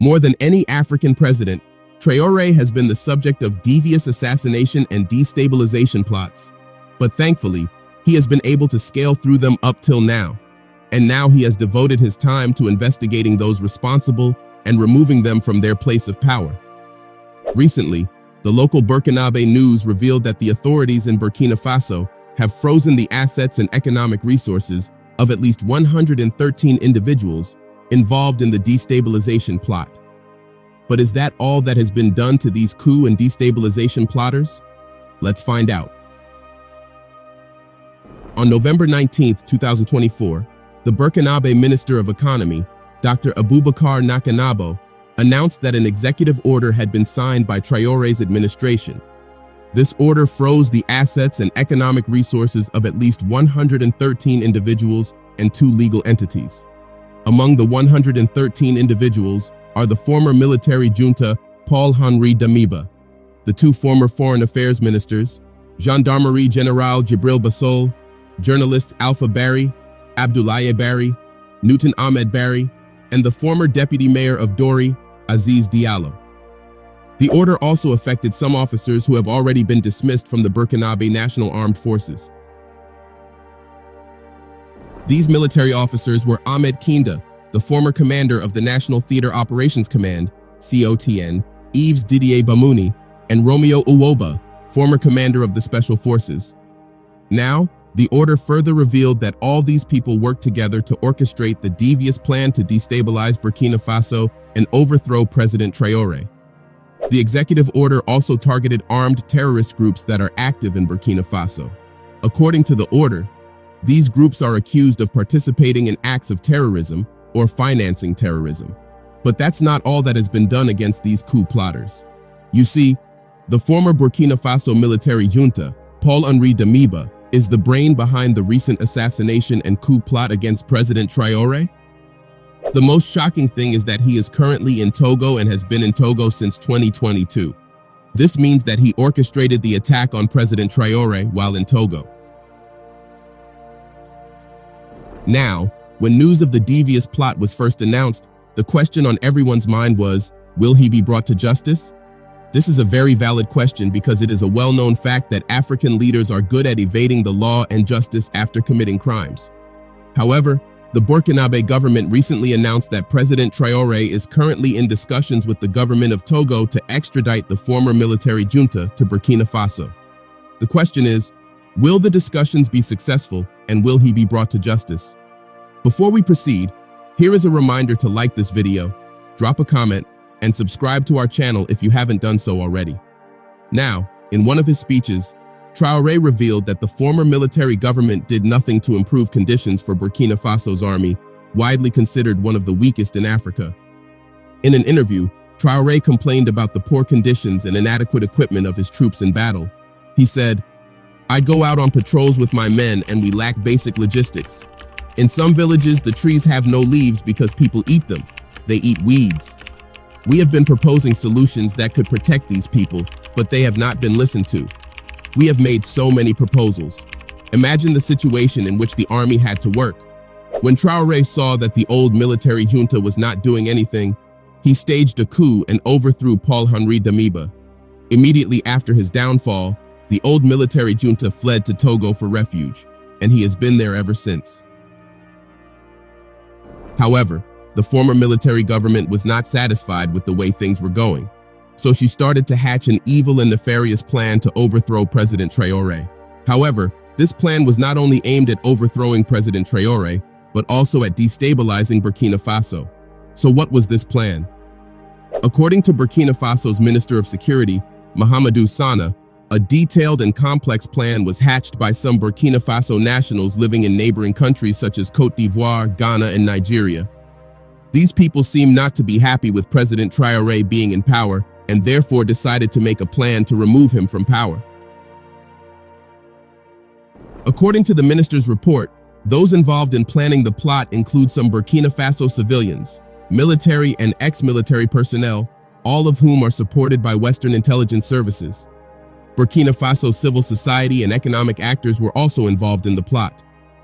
More than any African president, Traore has been the subject of devious assassination and destabilization plots. But thankfully, he has been able to scale through them up till now. And now he has devoted his time to investigating those responsible and removing them from their place of power. Recently, the local Burkinabe news revealed that the authorities in Burkina Faso have frozen the assets and economic resources of at least 113 individuals involved in the destabilization plot. But is that all that has been done to these coup and destabilization plotters? Let's find out. On November 19, 2024, the Burkinabe Minister of Economy, Dr. Aboubacar Nakanabo, announced that an executive order had been signed by Traore's administration. This order froze the assets and economic resources of at least 113 individuals and 2 legal entities. Among the 113 individuals are the former military junta Paul Henri Damiba, the 2 former foreign affairs ministers, Gendarmerie Général Djibril Bassole, journalists Ahmed Barry, Abdoulaye Barry, Newton Ahmed Barry, and the former deputy mayor of Dori, Aziz Diallo. The order also affected some officers who have already been dismissed from the Burkinabe National Armed Forces. These military officers were Ahmed Kinda, the former commander of the National Theater Operations Command, COTN, Yves Didier Bamouni, and Romeo Uwoba, former commander of the Special Forces. Now, the order further revealed that all these people worked together to orchestrate the devious plan to destabilize Burkina Faso and overthrow President Traore. The executive order also targeted armed terrorist groups that are active in Burkina Faso. According to the order, these groups are accused of participating in acts of terrorism or financing terrorism. But that's not all that has been done against these coup plotters. You see, the former Burkina Faso military junta, Paul Henri Damiba, is the brain behind the recent assassination and coup plot against President Traore. The most shocking thing is that he is currently in Togo and has been in Togo since 2022. This means that he orchestrated the attack on President Traore while in Togo. Now, when news of the devious plot was first announced, the question on everyone's mind was, will he be brought to justice? This is a very valid question because it is a well-known fact that African leaders are good at evading the law and justice after committing crimes. However, the Burkinabe government recently announced that President Traore is currently in discussions with the government of Togo to extradite the former military junta to Burkina Faso. The question is, will the discussions be successful and will he be brought to justice? Before we proceed, here is a reminder to like this video, drop a comment, and subscribe to our channel if you haven't done so already. Now, in one of his speeches, Traore revealed that the former military government did nothing to improve conditions for Burkina Faso's army, widely considered one of the weakest in Africa. In an interview, Traore complained about the poor conditions and inadequate equipment of his troops in battle. He said, "I go out on patrols with my men and we lack basic logistics. In some villages, the trees have no leaves because people eat them. They eat weeds. We have been proposing solutions that could protect these people, but they have not been listened to. We have made so many proposals. Imagine the situation in which the army had to work." When Traore saw that the old military junta was not doing anything, he staged a coup and overthrew Paul Henri Damiba. Immediately after his downfall, the old military junta fled to Togo for refuge, and he has been there ever since. However, the former military government was not satisfied with the way things were going, so she started to hatch an evil and nefarious plan to overthrow President Traore. However, this plan was not only aimed at overthrowing President Traore, but also at destabilizing Burkina Faso. So what was this plan? According to Burkina Faso's Minister of Security, Mahamadou Sana, a detailed and complex plan was hatched by some Burkina Faso nationals living in neighboring countries such as Côte d'Ivoire, Ghana, and Nigeria. These people seem not to be happy with President Traore being in power and therefore decided to make a plan to remove him from power. According to the minister's report, those involved in planning the plot include some Burkina Faso civilians, military and ex-military personnel, all of whom are supported by Western intelligence services. Burkina Faso civil society and economic actors were also involved in the plot.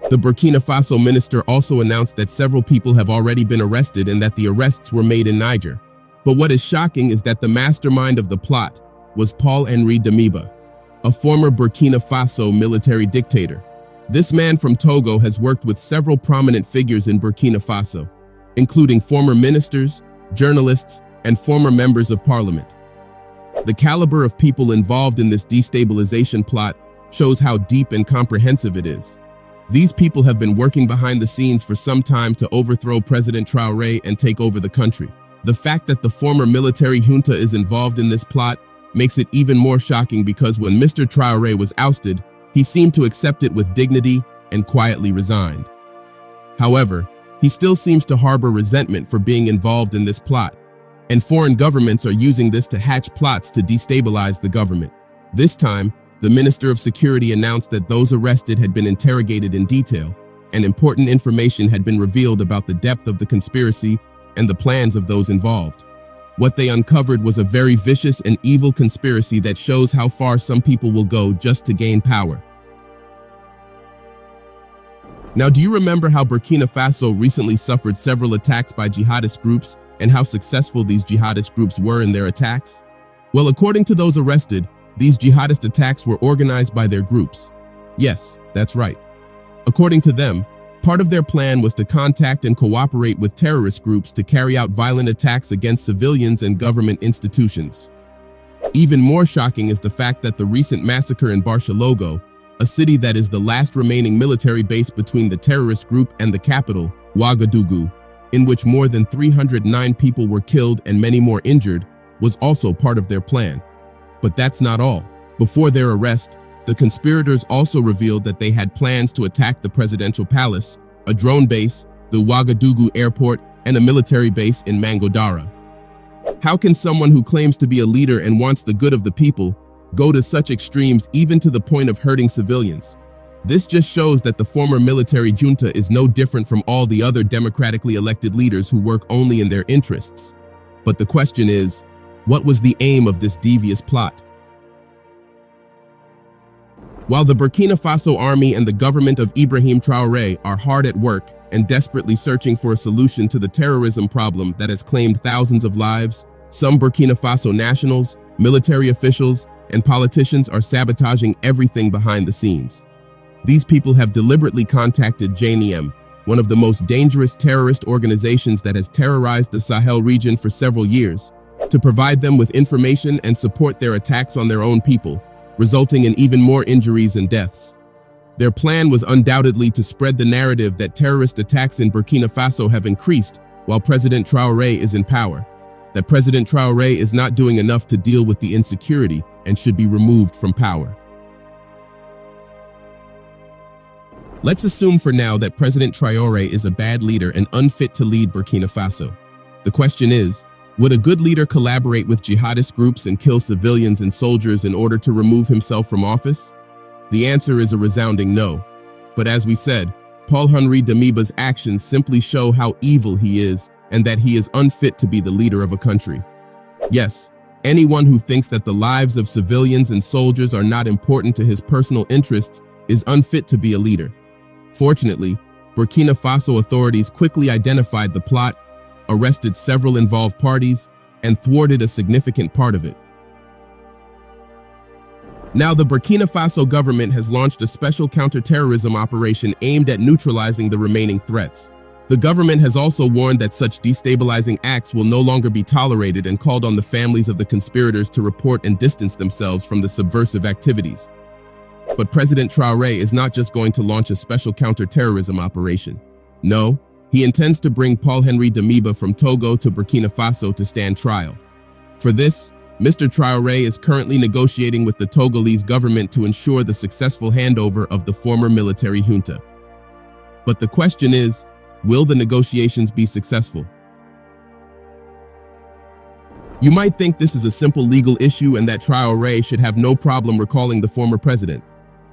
The Burkina Faso minister also announced that several people have already been arrested and that the arrests were made in Niger. But what is shocking is that the mastermind of the plot was Paul Henri Damiba, a former Burkina Faso military dictator. This man from Togo has worked with several prominent figures in Burkina Faso, including former ministers, journalists, and former members of parliament. The caliber of people involved in this destabilization plot shows how deep and comprehensive it is. These people have been working behind the scenes for some time to overthrow President Traore and take over the country. The fact that the former military junta is involved in this plot makes it even more shocking because when Mr. Traore was ousted, he seemed to accept it with dignity and quietly resigned. However, he still seems to harbor resentment for being involved in this plot, and foreign governments are using this to hatch plots to destabilize the government. This time, the Minister of Security announced that those arrested had been interrogated in detail, and important information had been revealed about the depth of the conspiracy and the plans of those involved. What they uncovered was a very vicious and evil conspiracy that shows how far some people will go just to gain power. Now, do you remember how Burkina Faso recently suffered several attacks by jihadist groups and how successful these jihadist groups were in their attacks? Well, according to those arrested, these jihadist attacks were organized by their groups. Yes, that's right. According to them, part of their plan was to contact and cooperate with terrorist groups to carry out violent attacks against civilians and government institutions. Even more shocking is the fact that the recent massacre in Barcelona, a city that is the last remaining military base between the terrorist group and the capital, Ouagadougou, in which more than 309 people were killed and many more injured, was also part of their plan. But that's not all. Before their arrest, the conspirators also revealed that they had plans to attack the presidential palace, a drone base, the Ouagadougou airport, and a military base in Mangodara. How can someone who claims to be a leader and wants the good of the people go to such extremes even to the point of hurting civilians? This just shows that the former military junta is no different from all the other democratically elected leaders who work only in their interests. But the question is, what was the aim of this devious plot? While the Burkina Faso army and the government of Ibrahim Traore are hard at work and desperately searching for a solution to the terrorism problem that has claimed thousands of lives, some Burkina Faso nationals, military officials, and politicians are sabotaging everything behind the scenes. These people have deliberately contacted JNIM, one of the most dangerous terrorist organizations that has terrorized the Sahel region for several years, to provide them with information and support their attacks on their own people, resulting in even more injuries and deaths. Their plan was undoubtedly to spread the narrative that terrorist attacks in Burkina Faso have increased while President Traore is in power, that President Traore is not doing enough to deal with the insecurity and should be removed from power. Let's assume for now that President Traore is a bad leader and unfit to lead Burkina Faso. The question is, would a good leader collaborate with jihadist groups and kill civilians and soldiers in order to remove himself from office? The answer is a resounding no. But as we said, Paul Henri Damiba's actions simply show how evil he is and that he is unfit to be the leader of a country. Yes, anyone who thinks that the lives of civilians and soldiers are not important to his personal interests is unfit to be a leader. Fortunately, Burkina Faso authorities quickly identified the plot, arrested several involved parties, and thwarted a significant part of it. Now, the Burkina Faso government has launched a special counterterrorism operation aimed at neutralizing the remaining threats. The government has also warned that such destabilizing acts will no longer be tolerated and called on the families of the conspirators to report and distance themselves from the subversive activities. But President Traore is not just going to launch a special counterterrorism operation. No, he intends to bring Paul Henri Damiba from Togo to Burkina Faso to stand trial. For this, Mr. Traore is currently negotiating with the Togolese government to ensure the successful handover of the former military junta. But the question is, will the negotiations be successful? You might think this is a simple legal issue and that Traore should have no problem recalling the former president.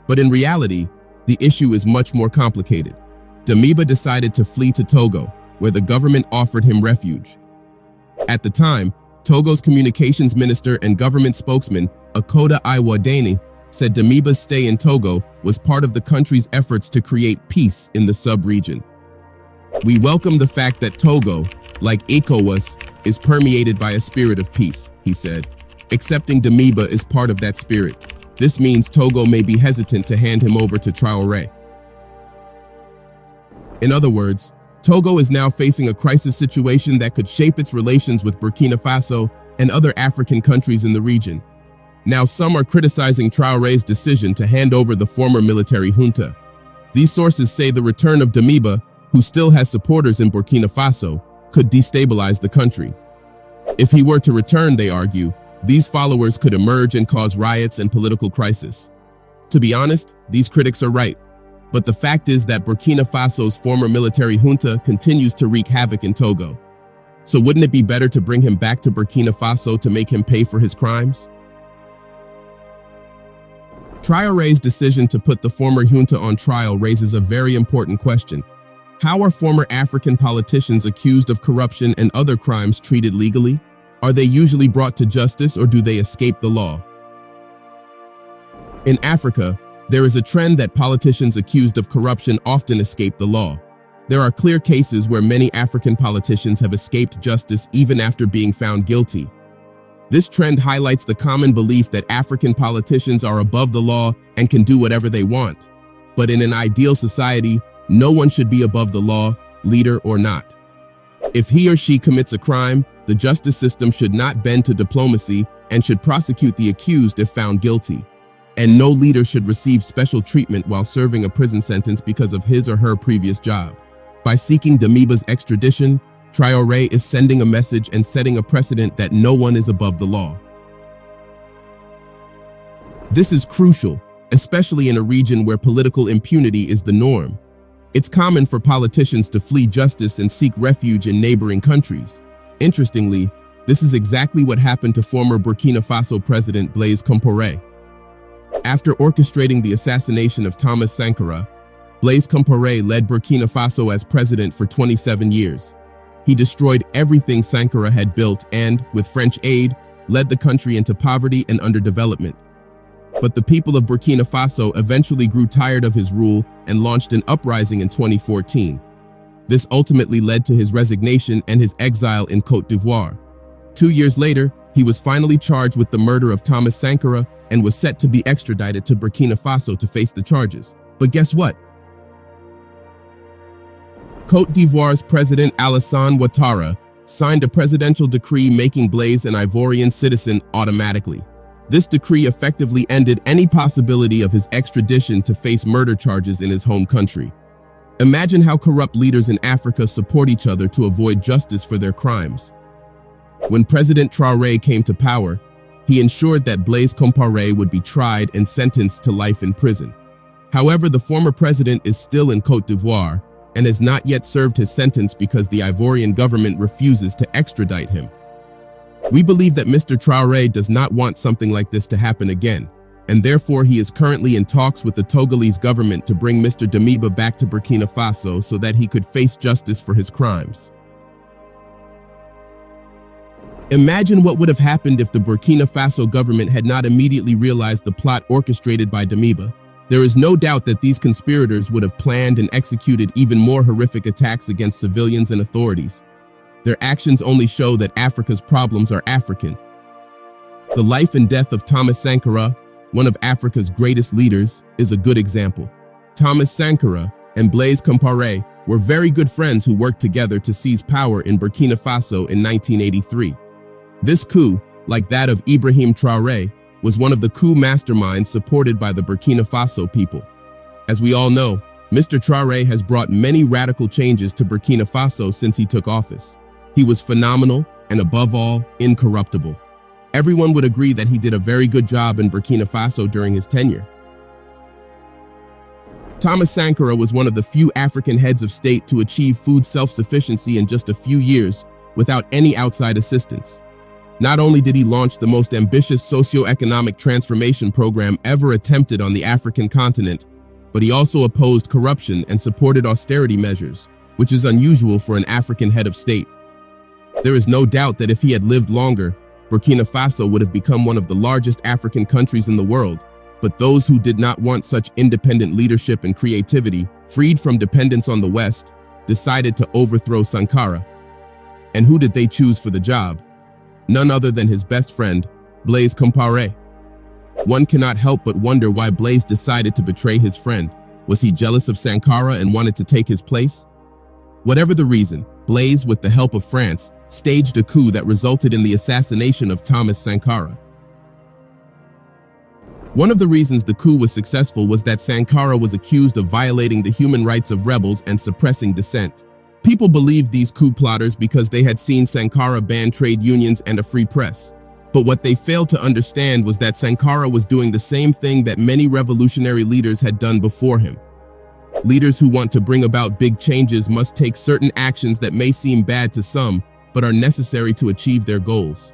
But in reality, the issue is much more complicated. Damiba decided to flee to Togo, where the government offered him refuge. At the time, Togo's communications minister and government spokesman, Akoda Iwadeni, said Damiba's stay in Togo was part of the country's efforts to create peace in the sub-region. We welcome the fact that Togo, like ECOWAS, is permeated by a spirit of peace, he said. Accepting Damiba is part of that spirit. This means Togo may be hesitant to hand him over to Traore. In other words, Togo is now facing a crisis situation that could shape its relations with Burkina Faso and other African countries in the region. Now, some are criticizing Traore's decision to hand over the former military junta. These sources say the return of Damiba, who still has supporters in Burkina Faso, could destabilize the country. If he were to return, they argue, these followers could emerge and cause riots and political crisis. To be honest, these critics are right. But the fact is that Burkina Faso's former military junta continues to wreak havoc in Togo. So wouldn't it be better to bring him back to Burkina Faso to make him pay for his crimes? Traore's decision to put the former junta on trial raises a very important question. How are former African politicians accused of corruption and other crimes treated legally? Are they usually brought to justice, or do they escape the law? In Africa, there is a trend that politicians accused of corruption often escape the law. There are clear cases where many African politicians have escaped justice even after being found guilty. This trend highlights the common belief that African politicians are above the law and can do whatever they want. But in an ideal society, no one should be above the law, leader or not. If he or she commits a crime, the justice system should not bend to diplomacy and should prosecute the accused if found guilty. And no leader should receive special treatment while serving a prison sentence because of his or her previous job. By seeking Damiba's extradition, Traore is sending a message and setting a precedent that no one is above the law. This is crucial, especially in a region where political impunity is the norm. It's common for politicians to flee justice and seek refuge in neighboring countries. Interestingly, this is exactly what happened to former Burkina Faso President Blaise Compaoré. After orchestrating the assassination of Thomas Sankara, Blaise Compaoré led Burkina Faso as president for 27 years. He destroyed everything Sankara had built and, with French aid, led the country into poverty and underdevelopment. But the people of Burkina Faso eventually grew tired of his rule and launched an uprising in 2014. This ultimately led to his resignation and his exile in Côte d'Ivoire. 2 years later, he was finally charged with the murder of Thomas Sankara and was set to be extradited to Burkina Faso to face the charges. But guess what? Côte d'Ivoire's President Alassane Ouattara signed a presidential decree making Blaise an Ivorian citizen automatically. This decree effectively ended any possibility of his extradition to face murder charges in his home country. Imagine how corrupt leaders in Africa support each other to avoid justice for their crimes. When President Traore came to power, he ensured that Blaise Compaoré would be tried and sentenced to life in prison. However, the former president is still in Côte d'Ivoire and has not yet served his sentence because the Ivorian government refuses to extradite him. We believe that Mr. Traore does not want something like this to happen again, and therefore he is currently in talks with the Togolese government to bring Mr. Damiba back to Burkina Faso so that he could face justice for his crimes. Imagine what would have happened if the Burkina Faso government had not immediately realized the plot orchestrated by Damiba. There is no doubt that these conspirators would have planned and executed even more horrific attacks against civilians and authorities. Their actions only show that Africa's problems are African. The life and death of Thomas Sankara, one of Africa's greatest leaders, is a good example. Thomas Sankara and Blaise Compaoré were very good friends who worked together to seize power in Burkina Faso in 1983. This coup, like that of Ibrahim Traore, was one of the coup masterminds supported by the Burkina Faso people. As we all know, Mr. Traore has brought many radical changes to Burkina Faso since he took office. He was phenomenal and, above all, incorruptible. Everyone would agree that he did a very good job in Burkina Faso during his tenure. Thomas Sankara was one of the few African heads of state to achieve food self-sufficiency in just a few years without any outside assistance. Not only did he launch the most ambitious socio-economic transformation program ever attempted on the African continent, but he also opposed corruption and supported austerity measures, which is unusual for an African head of state. There is no doubt that if he had lived longer, Burkina Faso would have become one of the largest African countries in the world, but those who did not want such independent leadership and creativity, freed from dependence on the West, decided to overthrow Sankara. And who did they choose for the job? None other than his best friend, Blaise Compaoré. One cannot help but wonder why Blaise decided to betray his friend. Was he jealous of Sankara and wanted to take his place? Whatever the reason, Blaise, with the help of France, staged a coup that resulted in the assassination of Thomas Sankara. One of the reasons the coup was successful was that Sankara was accused of violating the human rights of rebels and suppressing dissent. People believed these coup plotters because they had seen Sankara ban trade unions and a free press. But what they failed to understand was that Sankara was doing the same thing that many revolutionary leaders had done before him. Leaders who want to bring about big changes must take certain actions that may seem bad to some, but are necessary to achieve their goals.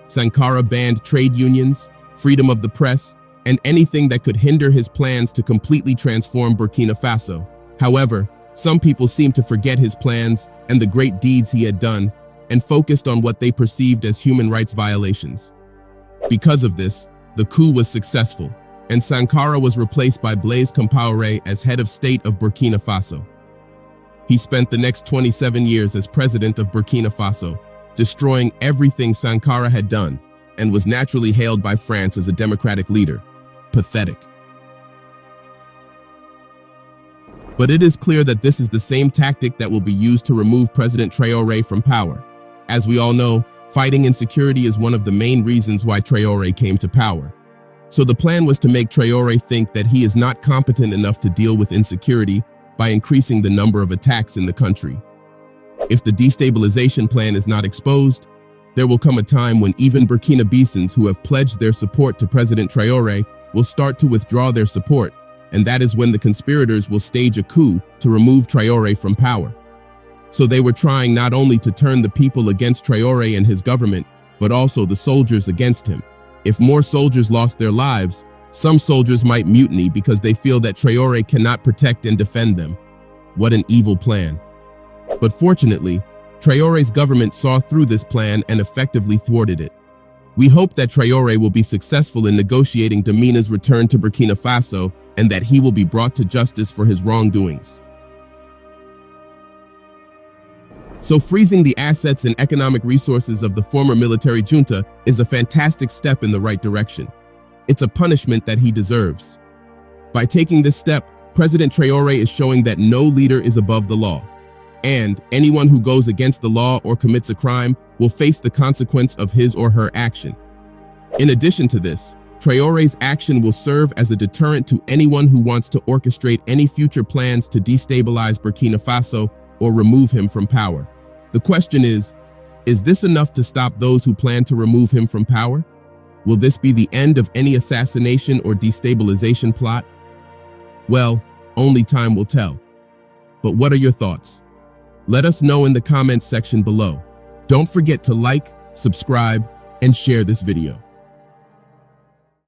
Sankara banned trade unions, freedom of the press, and anything that could hinder his plans to completely transform Burkina Faso. However, some people seemed to forget his plans and the great deeds he had done, and focused on what they perceived as human rights violations. Because of this, the coup was successful, and Sankara was replaced by Blaise Compaoré as head of state of Burkina Faso. He spent the next 27 years as president of Burkina Faso, destroying everything Sankara had done, and was naturally hailed by France as a democratic leader. Pathetic. But it is clear that this is the same tactic that will be used to remove President Traore from power. As we all know, fighting insecurity is one of the main reasons why Traore came to power. So the plan was to make Traore think that he is not competent enough to deal with insecurity by increasing the number of attacks in the country. If the destabilization plan is not exposed, there will come a time when even Burkinabesans who have pledged their support to President Traore will start to withdraw their support, and that is when the conspirators will stage a coup to remove Traore from power. So they were trying not only to turn the people against Traore and his government, but also the soldiers against him. If more soldiers lost their lives, some soldiers might mutiny because they feel that Traore cannot protect and defend them. What an evil plan. But fortunately, Traore's government saw through this plan and effectively thwarted it. We hope that Traore will be successful in negotiating Damina's return to Burkina Faso and that he will be brought to justice for his wrongdoings. So freezing the assets and economic resources of the former military junta is a fantastic step in the right direction. It's a punishment that he deserves. By taking this step, President Traore is showing that no leader is above the law, and anyone who goes against the law or commits a crime will face the consequence of his or her action. In addition to this, Traore's action will serve as a deterrent to anyone who wants to orchestrate any future plans to destabilize Burkina Faso or remove him from power. The question is this enough to stop those who plan to remove him from power? Will this be the end of any assassination or destabilization plot? Well, only time will tell. But what are your thoughts? Let us know in the comments section below. Don't forget to like, subscribe, and share this video.